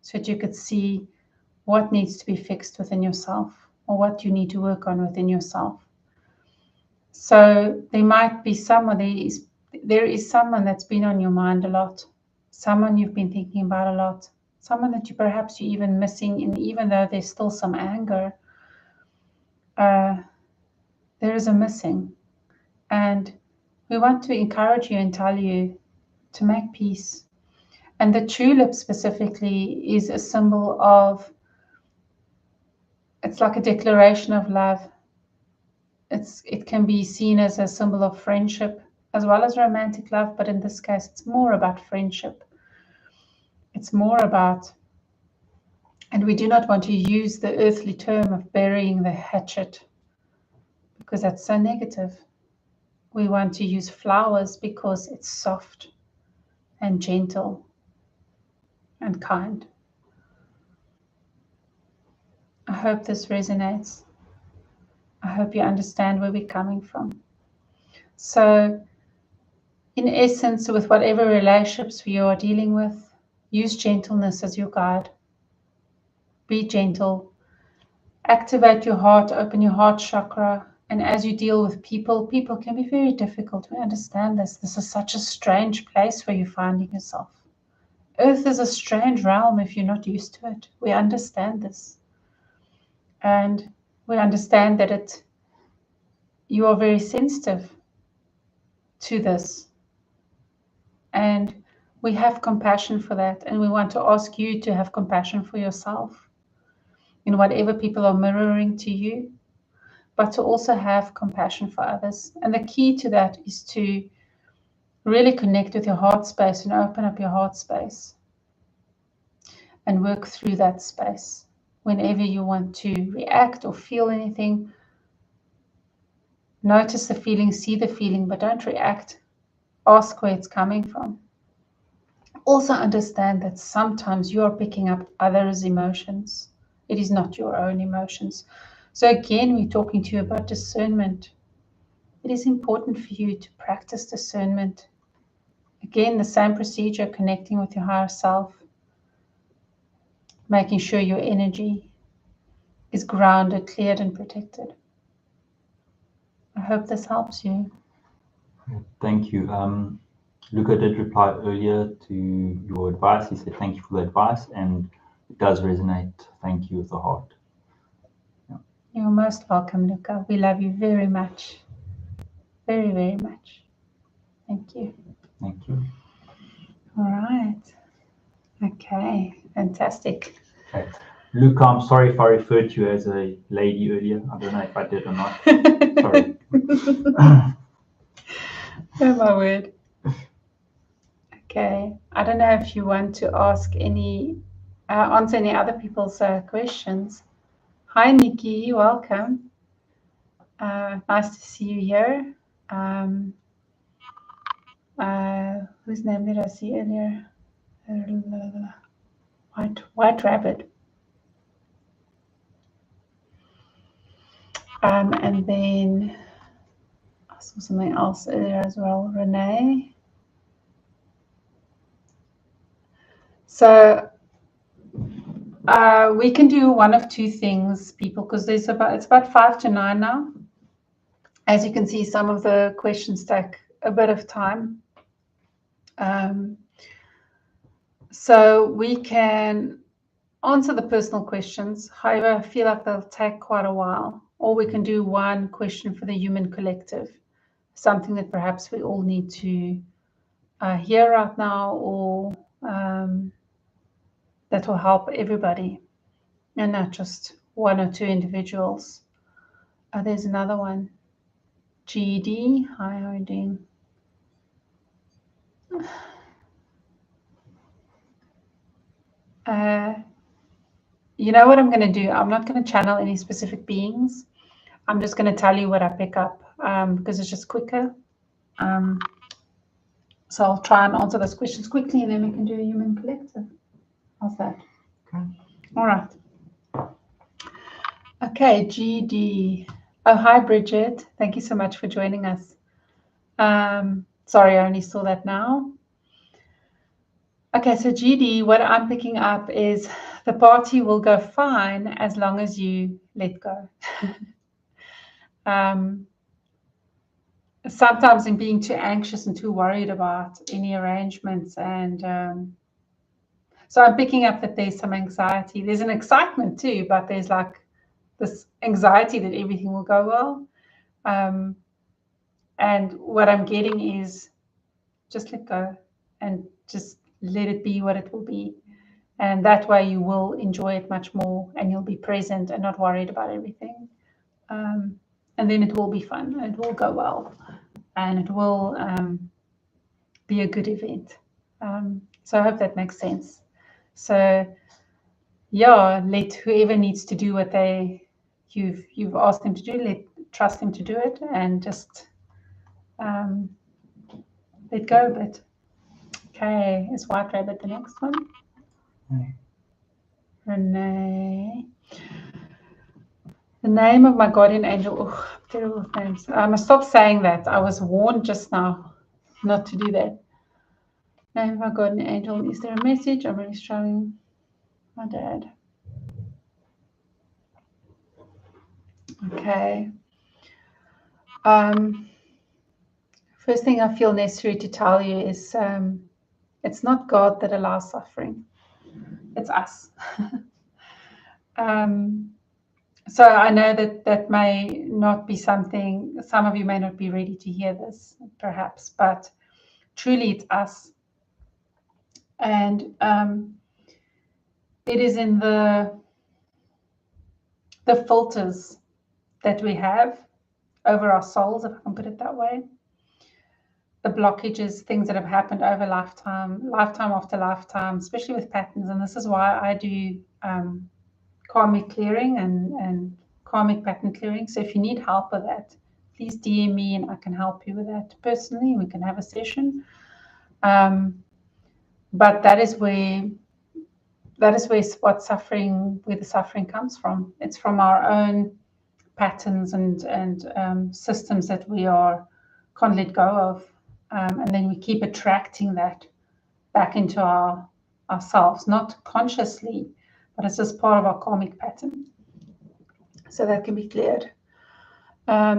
Speaker 1: so that you could see what needs to be fixed within yourself or what you need to work on within yourself. So there might be someone, there is someone that's been on your mind a lot, someone you've been thinking about a lot, someone that you're even missing, and even though there's still some anger, there is a missing. And we want to encourage you and tell you to make peace. And the tulip specifically is a symbol of, it's like a declaration of love. It can be seen as a symbol of friendship as well as romantic love, but in this case, it's more about friendship. It's more about, and we do not want to use the earthly term of burying the hatchet because that's so negative. We want to use flowers because it's soft and gentle and kind. I hope this resonates. I hope you understand where we're coming from. So, in essence, with whatever relationships you are dealing with, use gentleness as your guide. Be gentle. Activate your heart, open your heart chakra. And as you deal with people, people can be very difficult. We understand this. This is such a strange place where you're finding yourself. Earth is a strange realm if you're not used to it. We understand this. And we understand that you are very sensitive to this. And we have compassion for that. And we want to ask you to have compassion for yourself in whatever people are mirroring to you, but to also have compassion for others. And the key to that is to really connect with your heart space and open up your heart space and work through that space. Whenever you want to react or feel anything, notice the feeling, see the feeling, but don't react. Ask where it's coming from. Also understand that sometimes you are picking up others' emotions. It is not your own emotions. So again, we're talking to you about discernment. It is important for you to practice discernment. Again, the same procedure, connecting with your higher self, making sure your energy is grounded, cleared, and protected. I hope this helps you.
Speaker 2: Thank you. Luca did reply earlier to your advice. He said, thank you for the advice, and it does resonate. Thank you with the heart. Yeah.
Speaker 1: You're most welcome, Luca. We love you very much. Very, very much. Thank you.
Speaker 2: Thank you.
Speaker 1: All right. Okay. Fantastic.
Speaker 2: Okay. Luca, I'm sorry if I referred to you as a lady earlier. I don't know if I did or not. Sorry.
Speaker 1: Oh, my word. Okay. I don't know if you want to ask answer any other people's questions. Hi, Nikki. Welcome. Nice to see you here. Whose name did I see earlier? White Rabbit. And then I saw something else earlier as well, Renee. So we can do one of two things, people, because it's about 5 to 9 now. As you can see, some of the questions take a bit of time. So we can answer the personal questions. However, I feel like they'll take quite a while. Or we can do one question for the human collective, something that perhaps we all need to hear right now, or that will help everybody and not just one or two individuals. There's another one. GD, hi, how are you doing? You know what I'm going to do? I'm not going to channel any specific beings. I'm just going to tell you what I pick up because it's just quicker. So I'll try and answer those questions quickly, and then we can do a human collective. How's that?
Speaker 2: Okay.
Speaker 1: All right. Okay, GD. Oh, hi, Bridget. Thank you so much for joining us. Sorry, I only saw that now. Okay, so GD, what I'm picking up is the party will go fine as long as you let go. Sometimes in being too anxious and too worried about any arrangements, and so I'm picking up that there's some anxiety. There's an excitement too, but there's like this anxiety that everything will go well. And what I'm getting is just let go and just let it be what it will be. And that way you will enjoy it much more, and you'll be present and not worried about everything. And then it will be fun, and it will go well, and it will be a good event. So I hope that makes sense. So yeah, let whoever needs to do what you've asked them to do, trust them to do it, and just let go a bit. Okay, is White Rabbit the next one? Renee. The name of my guardian angel. Oh, terrible names. I must stop saying that. I was warned just now not to do that. Name of my guardian angel. Is there a message? I'm really struggling. My dad. Okay. First thing I feel necessary to tell you is it's not God that allows suffering. It's us. So I know that may not be something, some of you may not be ready to hear this, perhaps, but truly it's us. And it is in the filters that we have over our souls, if I can put it that way. The blockages, things that have happened over lifetime after lifetime, especially with patterns. And this is why I do karmic clearing and karmic pattern clearing. So if you need help with that, please DM me and I can help you with that personally. We can have a session. But that is where where the suffering comes from. It's from our own patterns and systems that we can't let go of, and then we keep attracting that back into ourselves, not consciously, but it's just part of our karmic pattern. So that can be cleared. I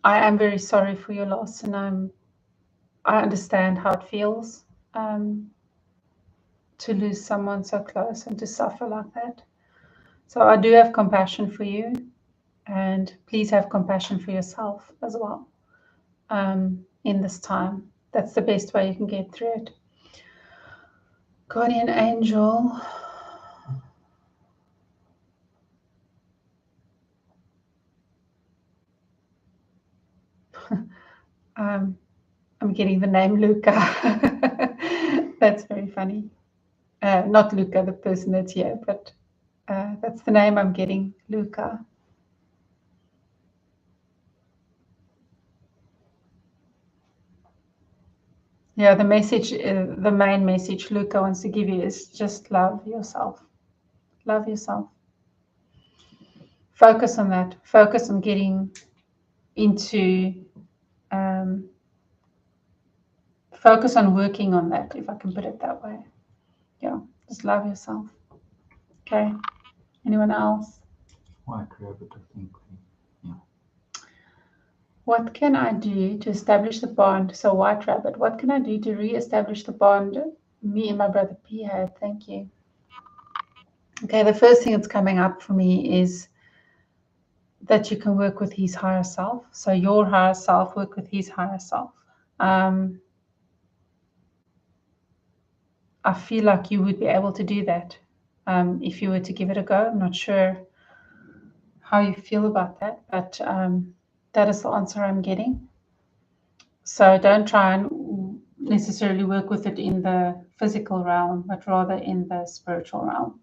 Speaker 1: am very sorry for your loss, and I understand how it feels to lose someone so close and to suffer like that. So I do have compassion for you, and please have compassion for yourself as well in this time. That's the best way you can get through it. Guardian angel. I'm getting the name Luca. That's very funny. Not Luca, the person that's here, but that's the name I'm getting, Luca. Yeah, the message, the main message Luca wants to give you is just love yourself. Love yourself. Focus on that. Focus on getting into, focus on working on that, if I can put it that way. Yeah, just love yourself. Okay. Anyone else?
Speaker 2: White Rabbit, I think. Yeah.
Speaker 1: What can I do to establish the bond? So White Rabbit, what can I do to re-establish the bond me and my brother P had? Thank you. Okay, the first thing that's coming up for me is that you can work with his higher self. So your higher self, work with his higher self. I feel like you would be able to do that if you were to give it a go. I'm not sure how you feel about that, but that is the answer I'm getting. So don't try and necessarily work with it in the physical realm, but rather in the spiritual realm.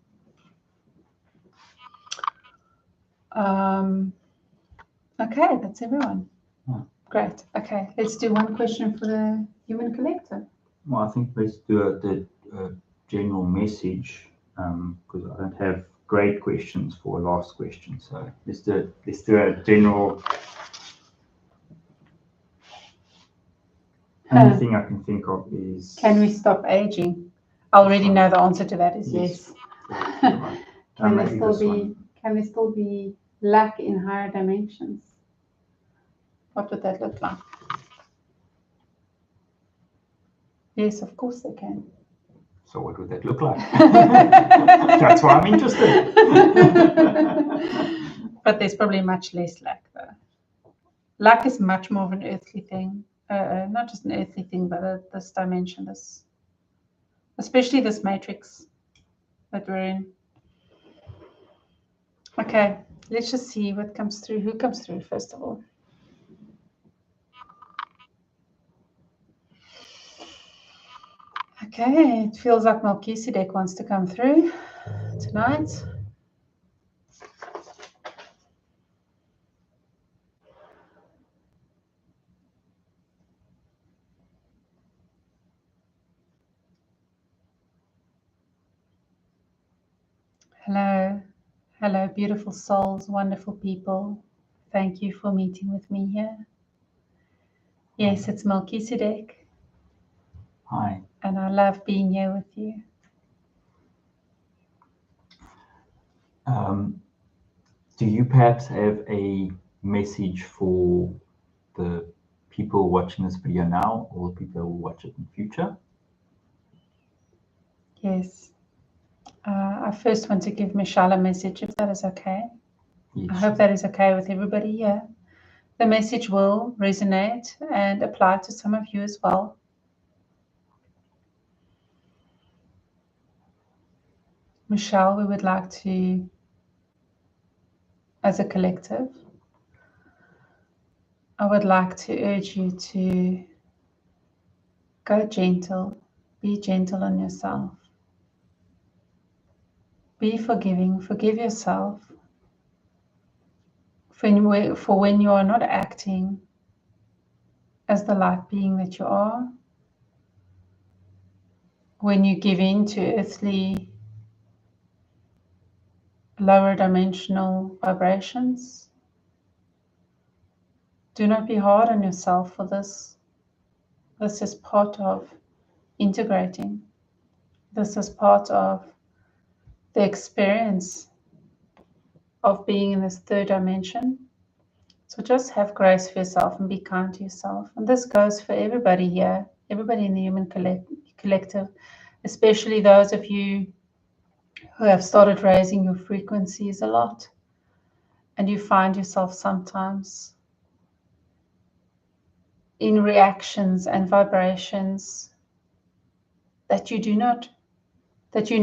Speaker 1: Okay, that's everyone. Great. Okay, let's do one question for the human collective.
Speaker 2: Well, I think let's do the general message because I don't have great questions for a last question. So let's do a general. Only thing I can think of is,
Speaker 1: can we stop aging? I already know the answer to that is yes. Can there still be lack in higher dimensions? What would that look like? Yes, of course they can.
Speaker 2: So what would that look like? That's why I'm interested.
Speaker 1: But there's probably much less lack though. Lack is much more of an earthly thing. Not just an earthly thing, but this dimension, especially this matrix that we're in. Okay, let's just see what comes through. Who comes through first of all? Okay, it feels like Melchizedek wants to come through tonight. Hello, hello, beautiful souls, wonderful people. Thank you for meeting with me here. Yes, it's Melchizedek.
Speaker 2: Hi.
Speaker 1: And I love being here with you.
Speaker 2: Do you perhaps have a message for the people watching this video now or people who will watch it in the future?
Speaker 1: Yes. I first want to give Michelle a message, if that is okay. Yes. I hope that is okay with everybody here. The message will resonate and apply to some of you as well. Michelle, we would like to, as a collective, I would like to urge you to go gentle, be gentle on yourself. Be forgiving, forgive yourself for when you are not acting as the light being that you are, when you give in to earthly, lower dimensional vibrations. Do not be hard on yourself for this. This is part of integrating. This is part of the experience of being in this third dimension. So just have grace for yourself and be kind to yourself. And this goes for everybody here, everybody in the human collective, especially those of you who have started raising your frequencies a lot. And you find yourself sometimes in reactions and vibrations that you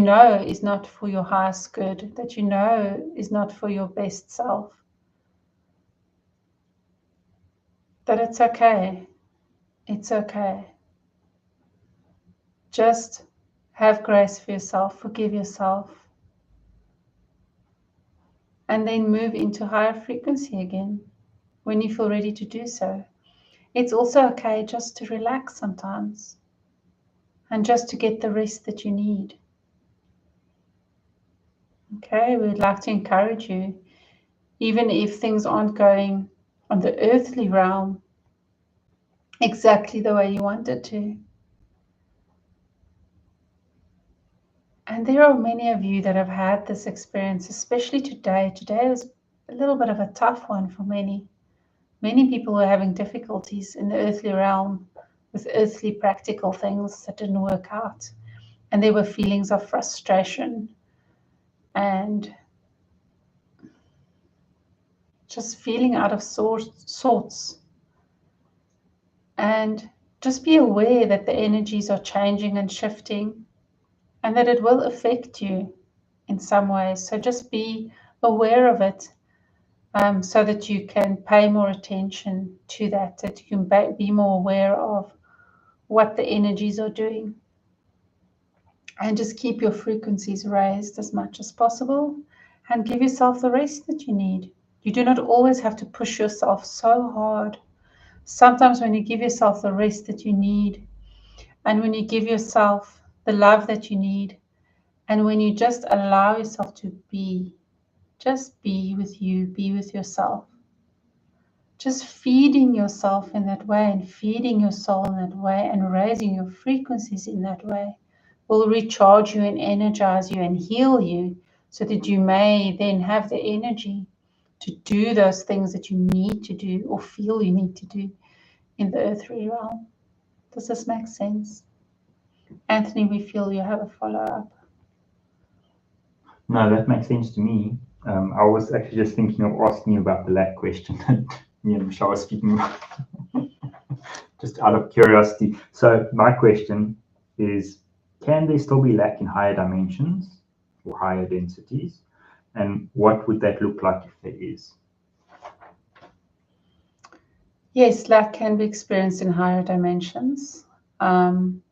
Speaker 1: know is not for your highest good, that you know is not for your best self. That it's okay. It's okay. Just have grace for yourself, forgive yourself, and then move into higher frequency again when you feel ready to do so. It's also okay just to relax sometimes and just to get the rest that you need. Okay, we would like to encourage you, even if things aren't going on the earthly realm exactly the way you want it to. And there are many of you that have had this experience, especially today. Today was a little bit of a tough one for many. Many people were having difficulties in the earthly realm with earthly practical things that didn't work out. And there were feelings of frustration and just feeling out of sorts. And just be aware that the energies are changing and shifting and that it will affect you in some ways. So just be aware of it so that you can pay more attention to that you can be more aware of what the energies are doing. And just keep your frequencies raised as much as possible and give yourself the rest that you need. You do not always have to push yourself so hard Sometimes when you give yourself the rest that you need, and when you give yourself the love that you need, and when you just allow yourself to be, just be with you, be with yourself, just feeding yourself in that way and feeding your soul in that way and raising your frequencies in that way will recharge you and energize you and heal you so that you may then have the energy to do those things that you need to do or feel you need to do in the earthly realm. Does this make sense? Anthony, we feel you have a follow-up.
Speaker 2: No, that makes sense to me. I was actually just thinking of asking you about the lack question that me and Michelle was speaking about, just out of curiosity. So my question is, can there still be lack in higher dimensions or higher densities? And what would that look like if there is?
Speaker 1: Yes, lack can be experienced in higher dimensions, as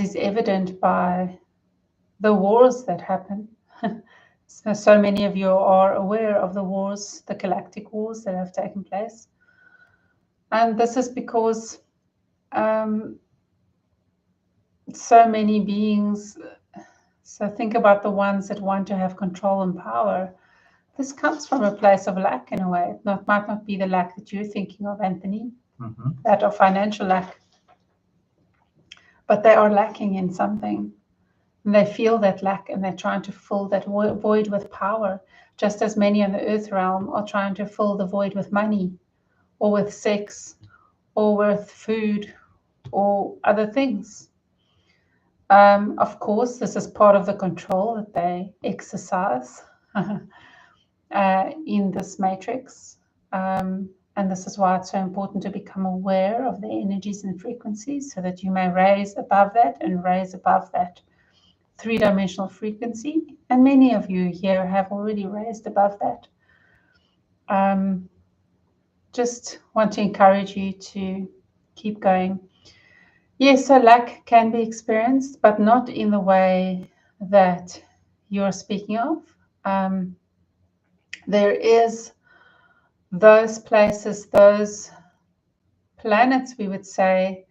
Speaker 1: is evident by the wars that happen. So many of you are aware of the wars, the galactic wars that have taken place. And this is because so many beings, so think about the ones that want to have control and power. This comes from a place of lack in a way. It might not be the lack that you're thinking of, Anthony, that of financial lack, but they are lacking in something. And they feel that lack and they're trying to fill that void with power, just as many in the earth realm are trying to fill the void with money or with sex or with food or other things. Of course, this is part of the control that they exercise in this matrix. And this is why it's so important to become aware of the energies and frequencies so that you may raise above that and raise above that three-dimensional frequency. And many of you here have already raised above that. Just want to encourage you to keep going. Yes, so lack can be experienced, but not in the way that you're speaking of. There is those places, those planets, we would say,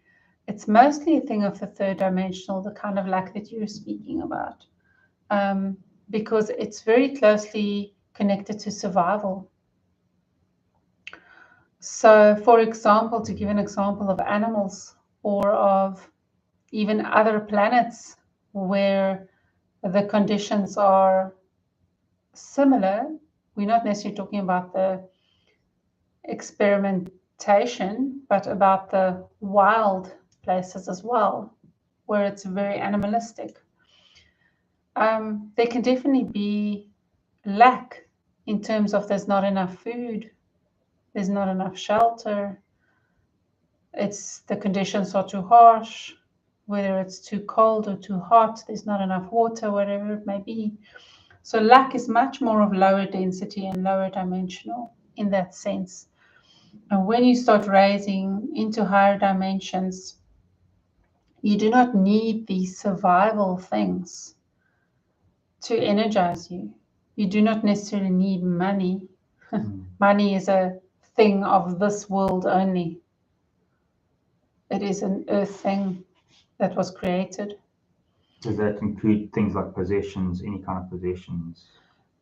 Speaker 1: it's mostly a thing of the third dimensional, the kind of lack that you're speaking about, because it's very closely connected to survival. So, for example, to give an example of animals or of even other planets where the conditions are similar, we're not necessarily talking about the experimentation, but about the wild places as well, where it's very animalistic. There can definitely be lack in terms of there's not enough food, there's not enough shelter, the conditions are too harsh, whether it's too cold or too hot, there's not enough water, whatever it may be. So lack is much more of lower density and lower dimensional in that sense. And when you start raising into higher dimensions, you do not need these survival things to energize you. You do not necessarily need money. Money is a thing of this world only. It is an earth thing that was created.
Speaker 2: Does that include things like possessions, any kind of possessions?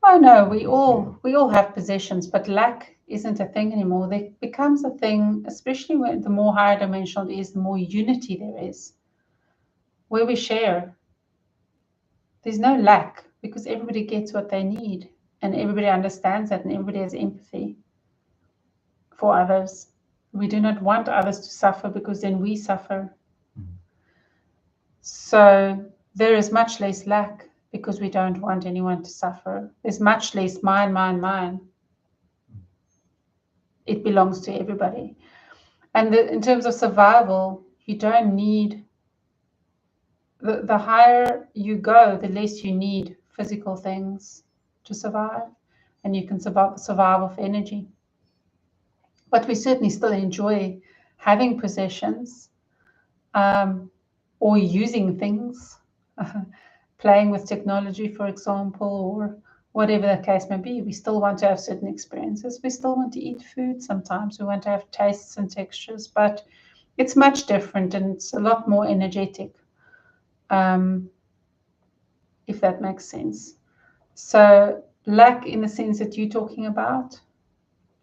Speaker 1: Oh no, we all have possessions, but lack isn't a thing anymore. It becomes a thing, especially when the more higher dimensional it is, the more unity there is, where we share. There's no lack because everybody gets what they need and everybody understands that and everybody has empathy for others. We do not want others to suffer because then we suffer. So there is much less lack because we don't want anyone to suffer. There's much less mine, mine, mine. It belongs to everybody. And in terms of survival, you don't need, the higher you go, the less you need physical things to survive. And you can survive off energy. But we certainly still enjoy having possessions or using things, playing with technology, for example, or whatever the case may be. We still want to have certain experiences. We still want to eat food sometimes. We want to have tastes and textures, but it's much different and it's a lot more energetic, if that makes sense. So lack in the sense that you're talking about,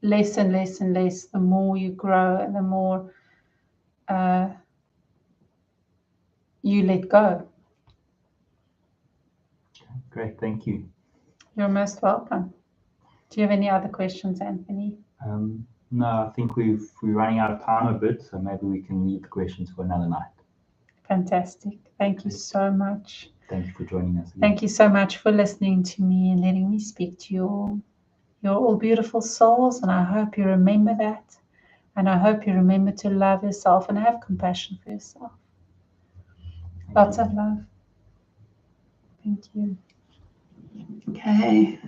Speaker 1: less and less and less, the more you grow and the more you let go.
Speaker 2: Great, thank you.
Speaker 1: You're most welcome. Do you have any other questions, Anthony?
Speaker 2: No, I think we're running out of time a bit, so maybe we can leave the questions for another night.
Speaker 1: Fantastic. Thank you so much.
Speaker 2: Thank you for joining us again.
Speaker 1: Thank you so much for listening to me and letting me speak to you all. You're all beautiful souls, and I hope you remember that. And I hope you remember to love yourself and have compassion for yourself. Lots of love. Thank you. Okay.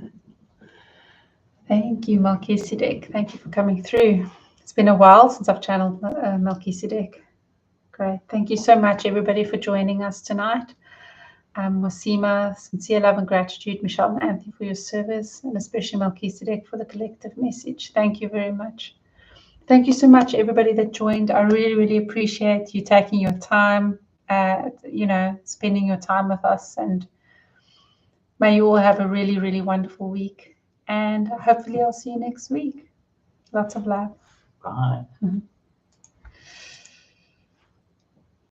Speaker 1: Thank you, Melchizedek. Thank you for coming through. It's been a while since I've channeled Melchizedek. Great. Thank you so much, everybody, for joining us tonight. Wasima, sincere love and gratitude, Michelle and Anthony, for your service, and especially Melchizedek for the collective message. Thank you very much. Thank you so much, everybody that joined. I really, really appreciate you taking your time, spending your time with us. And may you all have a really, really wonderful week. And hopefully I'll see you next week. Lots of love.
Speaker 2: Bye.